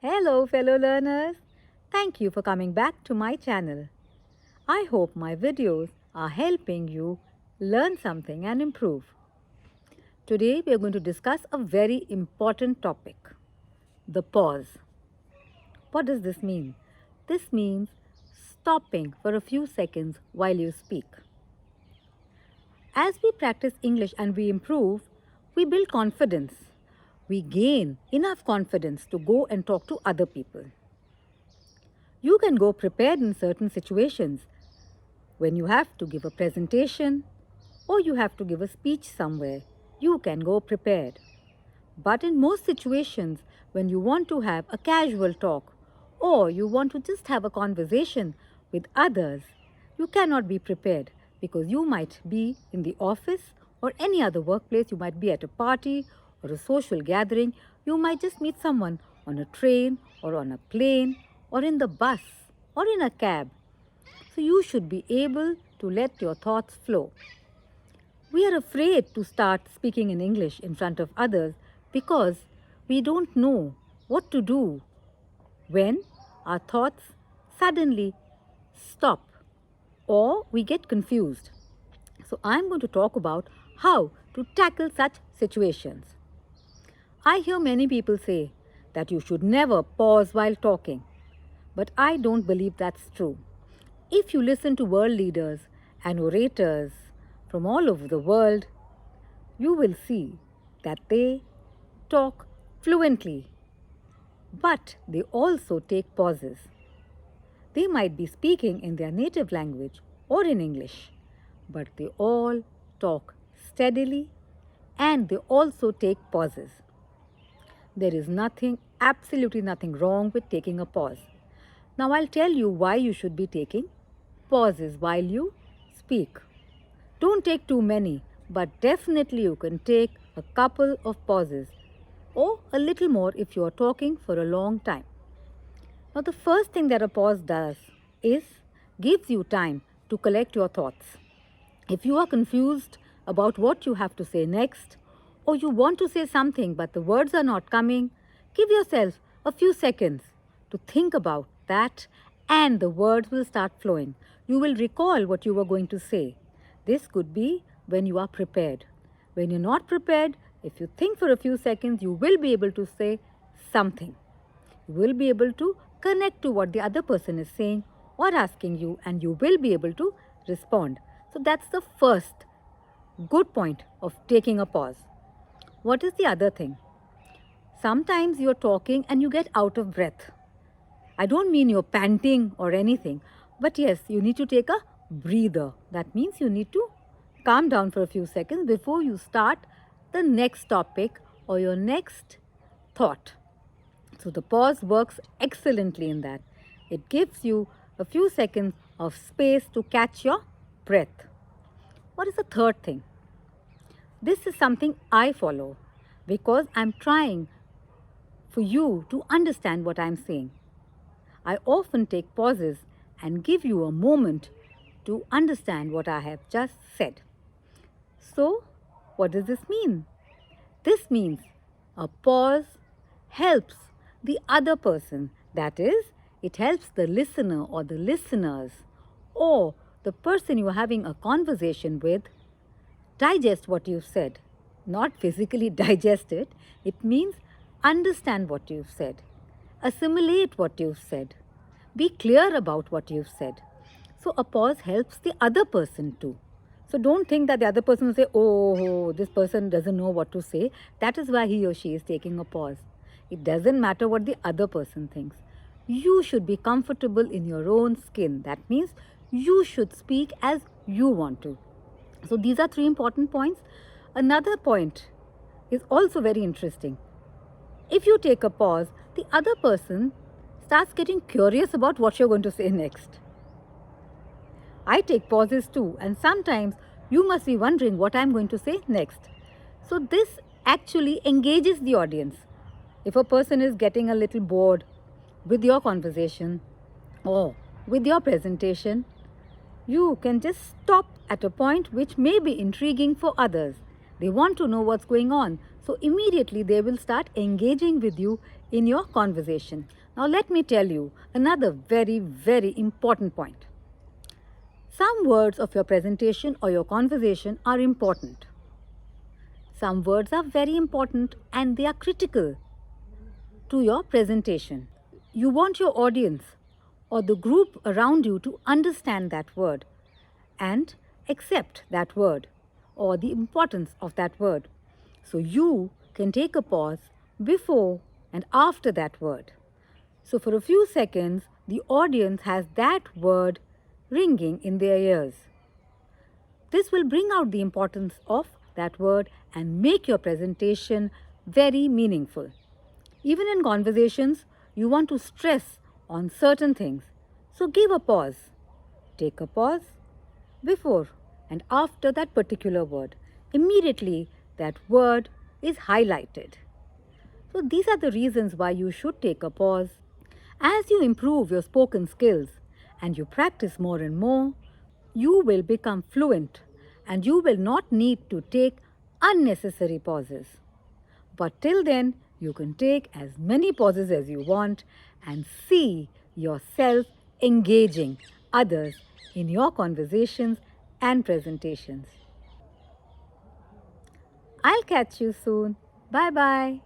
Hello, fellow learners. Thank you for coming back to my channel. I hope my videos are helping you learn something and improve. Today, we are going to discuss a very important topic, the pause. What does this mean? This means stopping for a few seconds while you speak. As we practice English and we improve, we build confidence. We gain enough confidence to go and talk to other people. You can go prepared in certain situations when you have to give a presentation or you have to give a speech somewhere. You can go prepared. But in most situations, when you want to have a casual talk or you want to just have a conversation with others, you cannot be prepared because you might be in the office or any other workplace. You might be at a party or a social gathering. You might just meet someone on a train or on a plane or in the bus or in a cab. So you should be able to let your thoughts flow. We are afraid to start speaking in English in front of others because we don't know what to do when our thoughts suddenly stop or we get confused. So I'm going to talk about how to tackle such situations. I hear many people say that you should never pause while talking, but I don't believe that's true. If you listen to world leaders and orators from all over the world, you will see that they talk fluently, but they also take pauses. They might be speaking in their native language or in English, but they all talk steadily and they also take pauses. There is absolutely nothing wrong with taking a pause. Now I'll tell you why you should be taking pauses while you speak. Don't take too many, but definitely you can take a couple of pauses or a little more if you are talking for a long time. Now the first thing that a pause does is gives you time to collect your thoughts. If you are confused about what you have to say next, or you want to say something but the words are not coming, give yourself a few seconds to think about that and the words will start flowing. You will recall what you were going to say. This could be when you are prepared. When you're not prepared, if you think for a few seconds, you will be able to say something. You will be able to connect to what the other person is saying or asking you, and you will be able to respond. So that's the first good point of taking a pause. What is the other thing? Sometimes you're talking and you get out of breath. I don't mean you're panting or anything, but yes, you need to take a breather. That means you need to calm down for a few seconds before you start the next topic or your next thought. So the pause works excellently in that. It gives you a few seconds of space to catch your breath. What is the third thing? This is something I follow because I'm trying for you to understand what I'm saying. I often take pauses and give you a moment to understand what I have just said. So, what does this mean? This means a pause helps the other person. That is, it helps the listener or the listeners or the person you're having a conversation with digest what you've said. Not physically digest it. It means understand what you've said. Assimilate what you've said. Be clear about what you've said. So a pause helps the other person too. So don't think that the other person will say, oh, this person doesn't know what to say. That is why he or she is taking a pause. It doesn't matter what the other person thinks. You should be comfortable in your own skin. That means you should speak as you want to. So these are 3 important points. Another point is also very interesting. If you take a pause, the other person starts getting curious about what you're going to say next. I take pauses too, and sometimes you must be wondering what I'm going to say next. So this actually engages the audience. If a person is getting a little bored with your conversation or with your presentation, you can just stop at a point which may be intriguing for others. They want to know what's going on. So immediately they will start engaging with you in your conversation. Now, let me tell you another very, very important point. Some words of your presentation or your conversation are important. Some words are very important and they are critical to your presentation. You want your audience or the group around you to understand that word and accept that word or the importance of that word. So you can take a pause before and after that word. So for a few seconds, the audience has that word ringing in their ears. This will bring out the importance of that word and make your presentation very meaningful. Even in conversations, you want to stress on certain things. So give a pause. Take a pause before and after that particular word. Immediately that word is highlighted. So these are the reasons why you should take a pause. As you improve your spoken skills and you practice more and more, you will become fluent and you will not need to take unnecessary pauses. But till then, you can take as many pauses as you want and see yourself engaging others in your conversations and presentations. I'll catch you soon. Bye bye.